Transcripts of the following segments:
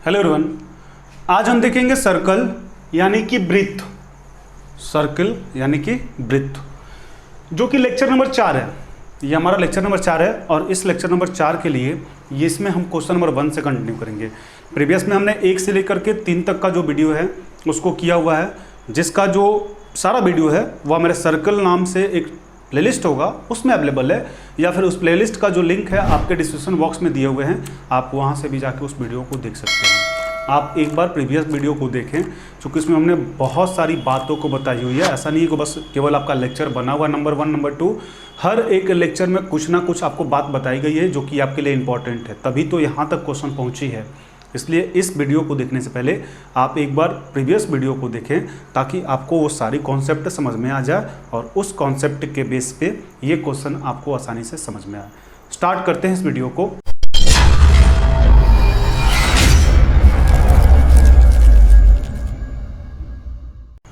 Hello everyone, आज हम देखेंगे सर्कल यानी कि वृत्त। सर्कल यानी कि वृत्त, जो कि लेक्चर नंबर 4 है। ये हमारा लेक्चर नंबर 4 है और इस लेक्चर नंबर 4 के लिए ये इसमें हम क्वेश्चन नंबर 1 से कंटिन्यू करेंगे। प्रीवियस में हमने 1 से लेकर के 3 तक का जो वीडियो है उसको किया हुआ है, जिसका जो सारा वीडियो है वह मेरे सर्कल नाम से एक प्लेलिस्ट होगा, उसमें अवेलेबल है, या फिर उस प्लेलिस्ट का जो लिंक है आपके डिस्क्रिप्शन बॉक्स में दिए हुए हैं, आप वहां से भी जाके उस वीडियो को देख सकते हैं। आप एक बार प्रीवियस वीडियो को देखें, क्योंकि इसमें हमने बहुत सारी बातों को बताई हुई है। ऐसा नहीं है कि बस केवल आपका लेक्चर बना हुआ नंबर 1 नंबर 2, हर एक लेक्चर में कुछ ना कुछ आपको बात बताई गई है जो कि आपके लिए इंपॉर्टेंट है, तभी तो यहाँ तक क्वेश्चन पहुँची है। इसलिए इस वीडियो को देखने से पहले आप एक बार प्रीवियस वीडियो को देखें, ताकि आपको वो सारी कॉन्सेप्ट समझ में आ जाए और उस कॉन्सेप्ट के बेस पे ये क्वेश्चन आपको आसानी से समझ में आए। स्टार्ट करते हैं इस वीडियो को।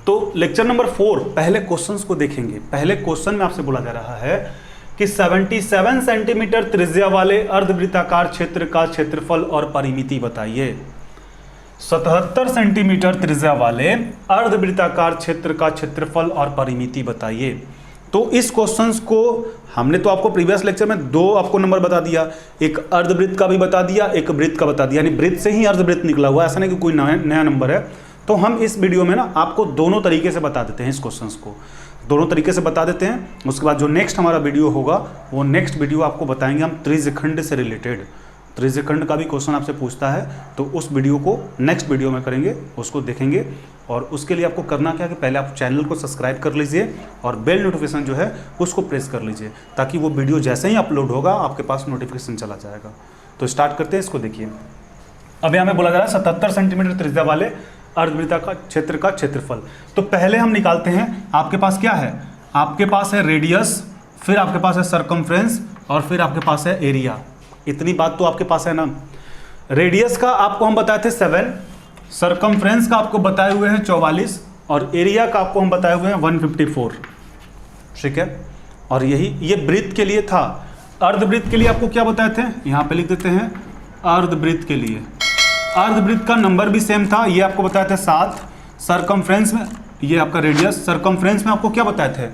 तो लेक्चर नंबर 4 पहले क्वेश्चंस को देखेंगे। पहले क्वेश्चन में आपसे बोला जा रहा है कि 77 सेंटीमीटर त्रिज्या वाले अर्धवृत्ताकार क्षेत्र का क्षेत्रफल और परिमिति बताइए। 77 सेंटीमीटर त्रिज्या वाले अर्धवृत्ताकार क्षेत्र का क्षेत्रफल और परिमिति बताइए। तो इस क्वेश्चंस को हमने तो आपको प्रीवियस लेक्चर में 2 आपको नंबर बता दिया, एक अर्धवृत्त का भी बता दिया, एक वृत्त का बता दिया, यानी वृत्त से ही अर्धवृत्त निकला हुआ, ऐसा नहीं कि कोई नया नंबर है। तो हम इस वीडियो में ना आपको दोनों तरीके से बता देते हैं, इस क्वेश्चंस को दोनों तरीके से बता देते हैं। उसके बाद जो नेक्स्ट हमारा वीडियो होगा वो नेक्स्ट वीडियो आपको बताएंगे हम त्रिज्यखंड से रिलेटेड। त्रिज्यखंड का भी क्वेश्चन आपसे पूछता है, तो उस वीडियो को नेक्स्ट वीडियो में करेंगे, उसको देखेंगे। और उसके लिए आपको करना क्या कि पहले आप चैनल को सब्सक्राइब कर लीजिए और बेल नोटिफिकेशन जो है उसको प्रेस कर लीजिए, ताकि वो वीडियो जैसे ही अपलोड होगा आपके पास नोटिफिकेशन चला जाएगा। तो स्टार्ट करते हैं, इसको देखिए। अभी हमें बोला जा रहा है 77 सेंटीमीटर त्रिज्या वाले अर्धवृत्ताकार क्षेत्र का क्षेत्रफल। तो पहले हम निकालते हैं, आपके पास क्या है, आपके पास है रेडियस, फिर आपके पास है सरकमफ्रेंस और फिर आपके पास है एरिया। इतनी बात तो आपके पास है ना। रेडियस का आपको हम बताए थे 7, सरकमफ्रेंस का आपको बताए हुए हैं 44 और एरिया का आपको हम बताए हुए हैं 154। ठीक है, और ये वृत्त के लिए था। अर्धवृत्त के लिए आपको क्या बताए थे, यहाँ पे लिख देते हैं अर्धवृत्त के लिए। अर्धवृत्त का नंबर भी सेम था, ये आपको बताए थे 7। सरकमफ्रेंस में ये आपका रेडियस, सरकमफ्रेंस में आपको क्या बताए थे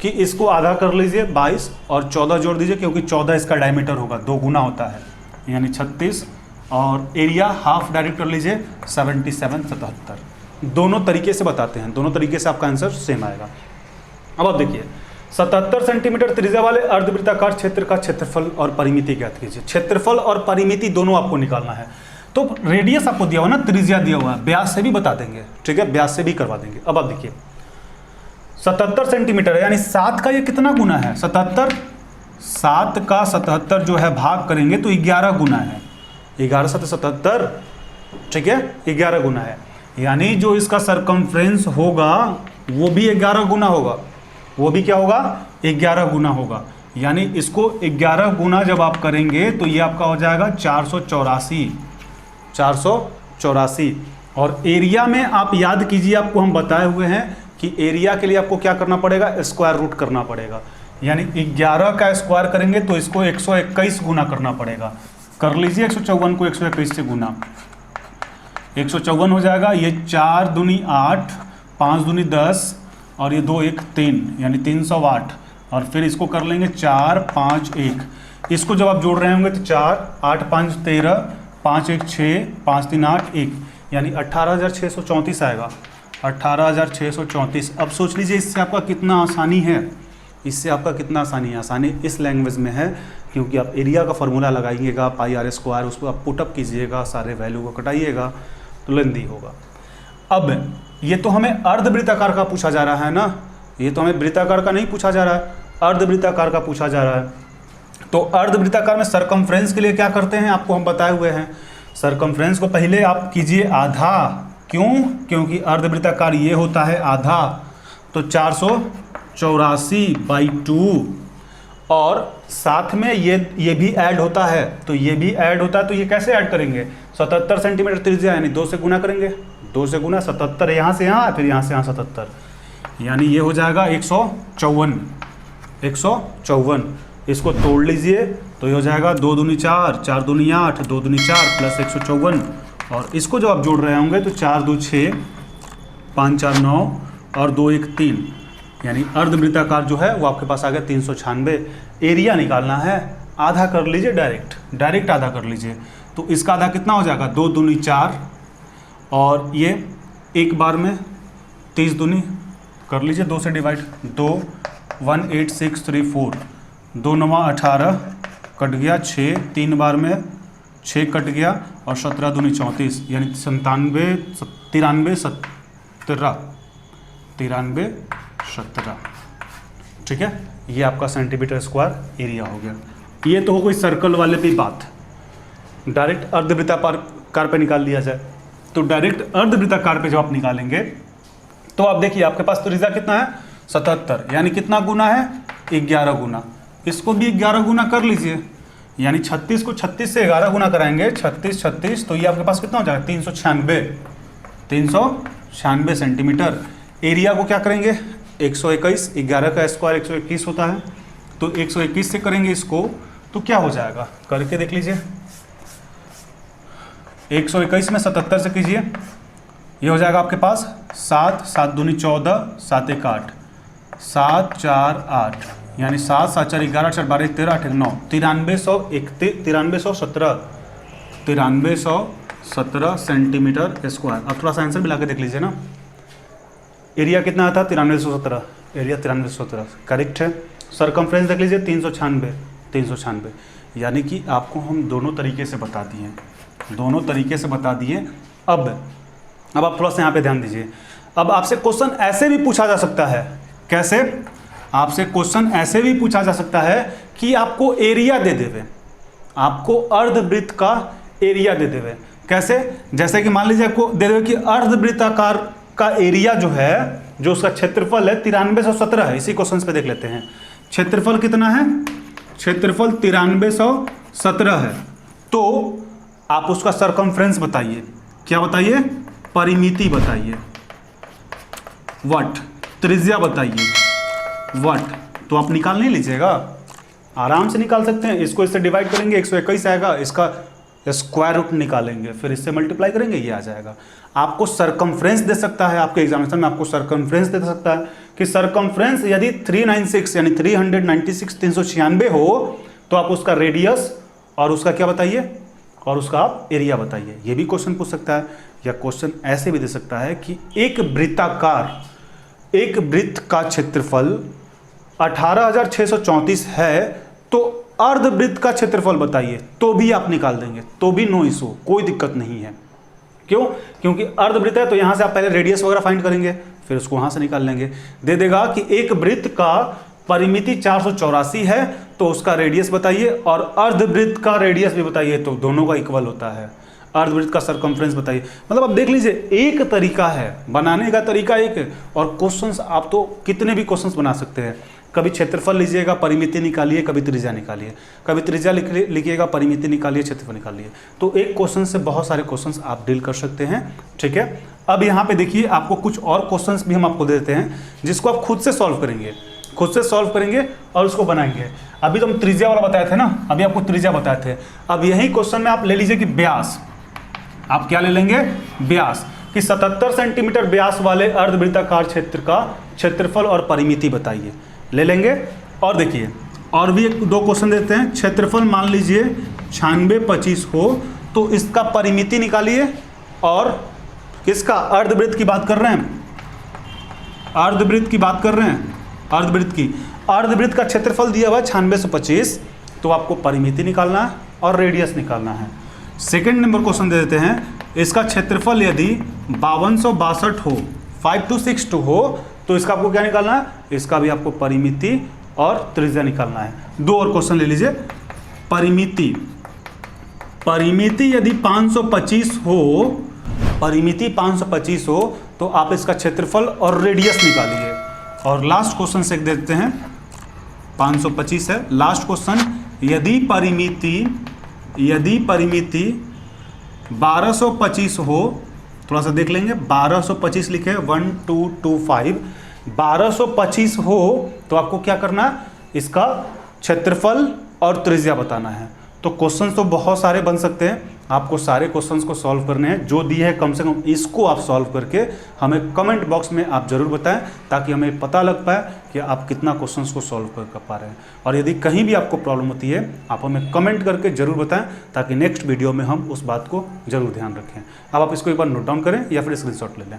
कि इसको आधा कर लीजिए 22 और 14 जोड़ दीजिए, क्योंकि 14 इसका डायमीटर होगा, 2 गुना होता है, यानी 36। और एरिया हाफ डायरेक्ट कर लीजिए 77। दोनों तरीके से बताते हैं, दोनों तरीके से आपका आंसर सेम आएगा। अब आप देखिए, 77 सेंटीमीटर त्रिज्या वाले अर्धवृत्ताकार क्षेत्र का क्षेत्रफल और परिमिति ज्ञात कीजिए। क्षेत्रफल और परिमिति दोनों आपको निकालना है। तो रेडियस आपको दिया हुआ ना, त्रिज्या दिया हुआ है, व्यास से भी बता देंगे, ठीक है, व्यास से भी करवा देंगे। अब आप देखिए 77 सेंटीमीटर है, यानी 7 का ये कितना गुना है, 77। 7 का 77 जो है भाग करेंगे तो 11 गुना है, 11 7 77, ठीक है, 11 गुना है। यानी जो इसका सरकमफ्रेंस होगा वो भी 11 गुना होगा, वो भी क्या होगा, 11 गुना होगा। यानी इसको 11 गुना जब आप करेंगे तो ये आपका हो जाएगा 484। और एरिया में आप याद कीजिए, आपको हम बताए हुए हैं कि एरिया के लिए आपको क्या करना पड़ेगा, स्क्वायर रूट करना पड़ेगा। यानी 11 का स्क्वायर करेंगे तो इसको 121 गुना करना पड़ेगा। कर लीजिए 154 को 121 से गुना, 154 हो जाएगा। ये 4 दूनी 8, 5 दूनी 10 और ये 2 1 3, यानी 308। और फिर इसको कर लेंगे 4 5 1। इसको जब आप जोड़ रहे होंगे तो 4 8 5 13, 5 1 6, 5 3 8 1, यानी 18,634 आएगा, 18,634। अब सोच लीजिए इससे आपका कितना आसानी है, इससे आपका कितना आसानी है। आसानी इस लैंग्वेज में है क्योंकि आप एरिया का फॉर्मूला लगाइएगा, पाई आर स्क्वायर, उसको आप पुटअप कीजिएगा, सारे वैल्यू को कटाइएगा तो लेंदी होगा। अब ये तो हमें अर्धवृत्ताकार का पूछा जा रहा है ना, ये तो हमें वृत्ताकार का नहीं पूछा जा रहा है, अर्धवृत्ताकार का पूछा जा रहा है। तो अर्धवृत्ताकार में सरकमफ्रेंस के लिए क्या करते हैं, आपको हम बताए हुए हैं। सरकमफ्रेंस को पहले आप कीजिए आधा, क्यों, क्योंकि अर्धवृत्ताकार ये होता है आधा, तो 484/2। और साथ में ये भी ऐड होता है, तो ये भी ऐड होता है। तो ये कैसे ऐड करेंगे, 77 सेंटीमीटर त्रिज्या, यानी 2 से गुना करेंगे, 2 से गुना 77, यहाँ से यहाँ, फिर यहाँ से यहाँ 77, यानी ये हो जाएगा 154। इसको तोड़ लीजिए तो ये हो जाएगा 2 दूनी 4, 4 दूनी 8, 2 दूनी 4 प्लस 154 और इसको जब आप जोड़ रहे होंगे तो 4 2 6, 5 4 9 और 2 1 3, यानी अर्धवृत्ताकार जो है वो आपके पास आ गया 396। एरिया निकालना है, आधा कर लीजिए, डायरेक्ट आधा कर लीजिए। तो इसका आधा कितना हो जाएगा, 2 दूनी 4, और ये एक बार में 30 दूनी कर लीजिए, 2 से डिवाइड, 2 1 8 6 3 4, 2 9 18 कट गया, 6 3 बार में 6 कट गया, और 17 दूनी 34, यानी 93 17। ठीक है, ये आपका सेंटीमीटर स्क्वायर एरिया हो गया। ये तो हो गई सर्कल वाले पे बात। डायरेक्ट अर्धवृत्ताकार पे निकाल लिया जाए, तो डायरेक्ट अर्धवृत्ताकार पे जब आप निकालेंगे तो आप देखिए आपके पास त्रिज्या कितना है, 77, यानी कितना गुना है, 11 गुना। इसको भी 11 गुना कर लीजिए, यानी 36 को 36 से 11 गुना कराएंगे, 36 36, तो ये आपके पास कितना हो जाएगा, 396 सेंटीमीटर। एरिया को क्या करेंगे, 121, 11 का स्क्वायर 121 होता है, तो 121 से करेंगे इसको, तो क्या हो जाएगा, करके देख लीजिए। 121 में 77 से कीजिए, ये हो जाएगा आपके पास 7 7 दूनी 14, 7 1 8, 7 4 8, यानी 7 7 4 11 4 12 13 8 9, 9317 सेंटीमीटर स्क्वायर। अब थोड़ा सा आंसर मिला के देख लीजिए ना, एरिया कितना था, 9317, एरिया 9317 करेक्ट है। सरकमफ्रेंस देख लीजिए, 396, यानी कि आपको हम दोनों तरीके से बता दिए। अब आप थोड़ा सा यहाँ पे ध्यान दीजिए। अब आपसे क्वेश्चन ऐसे भी पूछा जा सकता है, कैसे, आपसे क्वेश्चन ऐसे भी पूछा जा सकता है कि आपको एरिया दे देवे, आपको अर्धवृत्त का एरिया दे देवे। कैसे, जैसे कि मान लीजिए आपको दे देवे कि अर्धवृत्ताकार का एरिया जो है, जो उसका क्षेत्रफल है 9317 है। इसी क्वेश्चन पे देख लेते हैं, क्षेत्रफल कितना है, क्षेत्रफल 9317 है। तो आप उसका सरकमफ्रेंस बताइए, क्या बताइए, परिमिति बताइए, वट, त्रिज्या बताइए, वट। तो आप निकाल नहीं लीजिएगा, आराम से निकाल सकते हैं। इसको इससे डिवाइड करेंगे, 121 आएगा, इसका स्क्वायर रूट निकालेंगे, फिर इससे मल्टीप्लाई करेंगे, ये आ जाएगा। आपको सरकमफ्रेंस दे सकता है, आपके एग्जामिनेशन में आपको सरकमफ्रेंस दे सकता है कि सरकमफ्रेंस यदि 396 यानी 396 हो, तो आप उसका रेडियस और उसका क्या बताइए, और उसका आप एरिया बताइए। ये भी क्वेश्चन पूछ सकता है, या क्वेश्चन ऐसे भी दे सकता है कि एक वृत्त का क्षेत्रफल 18,634 है, तो अर्धवृत्त का क्षेत्रफल बताइए, तो भी आप निकाल देंगे, तो भी नो इशू, कोई दिक्कत नहीं है। क्यों, क्योंकि अर्धवृत्त है तो यहां से आप पहले रेडियस वगैरह फाइंड करेंगे, फिर उसको वहां से निकाल लेंगे। दे देगा कि एक वृत्त का परिमिति 484 है, तो उसका रेडियस बताइए, और अर्धवृत्त का रेडियस भी बताइए, तो दोनों का इक्वल होता है। अर्धवृत्त का सरकमफ्रेंस बताइए। मतलब आप देख लीजिए, एक तरीका है बनाने का, तरीका एक है, और क्वेश्चंस आप तो कितने भी क्वेश्चंस बना सकते हैं। कभी क्षेत्रफल लीजिएगा, परिमिति निकालिए, कभी त्रिज्या निकालिए, कभी त्रिज्या लिखिएगा, परिमिति निकालिए, क्षेत्रफल निकालिए। तो एक क्वेश्चन से बहुत सारे क्वेश्चंस आप डील कर सकते हैं। ठीक है, अब यहाँ पे देखिए, आपको कुछ और क्वेश्चंस भी हम आपको देते हैं, जिसको आप खुद से सॉल्व करेंगे, और उसको बनाएंगे। अभी तो हम त्रिज्या वाला बताए थे ना, अभी आपको त्रिज्या बताए थे। अब यही क्वेश्चन में आप ले लीजिए कि व्यास, आप क्या ले लेंगे, व्यास, कि 77 सेंटीमीटर व्यास वाले अर्धवृत्ताकार क्षेत्र का क्षेत्रफल और परिमिति बताइए, ले लेंगे। और देखिए, और भी एक दो क्वेश्चन देते हैं। क्षेत्रफल मान लीजिए 9625 हो, तो इसका परिमिति निकालिए, और किसका, अर्धवृत्त की बात कर रहे हैं, अर्धवृत्त का क्षेत्रफल दिया हुआ है 9625, तो आपको परिमिति निकालना है और रेडियस निकालना है। सेकंड नंबर क्वेश्चन दे देते हैं, इसका क्षेत्रफल यदि 5262 हो, 5262 हो, तो इसका आपको क्या निकालना है, इसका भी आपको परिमिति और त्रिज्या निकालना है। दो और क्वेश्चन ले लीजिए। परिमिति यदि 525 हो, तो आप इसका क्षेत्रफल और रेडियस निकालिए। और लास्ट क्वेश्चन से देखते हैं, 525 है लास्ट क्वेश्चन। यदि परिमिति 1225 हो, थोड़ा सा देख लेंगे, 1225 लिखे 1225, 1225 हो, तो आपको क्या करना है, इसका क्षेत्रफल और त्रिज्या बताना है। तो क्वेश्चन तो बहुत सारे बन सकते हैं, आपको सारे क्वेश्चंस को सॉल्व करने हैं, जो दिए हैं कम से कम इसको आप सॉल्व करके हमें कमेंट बॉक्स में आप जरूर बताएं, ताकि हमें पता लग पाए कि आप कितना क्वेश्चंस को सॉल्व कर पा रहे हैं। और यदि कहीं भी आपको प्रॉब्लम होती है आप हमें कमेंट करके जरूर बताएं, ताकि नेक्स्ट वीडियो में हम उस बात को जरूर ध्यान रखें। अब आप इसको एक बार नोट डाउन करें या फिर स्क्रीनशॉट ले लें।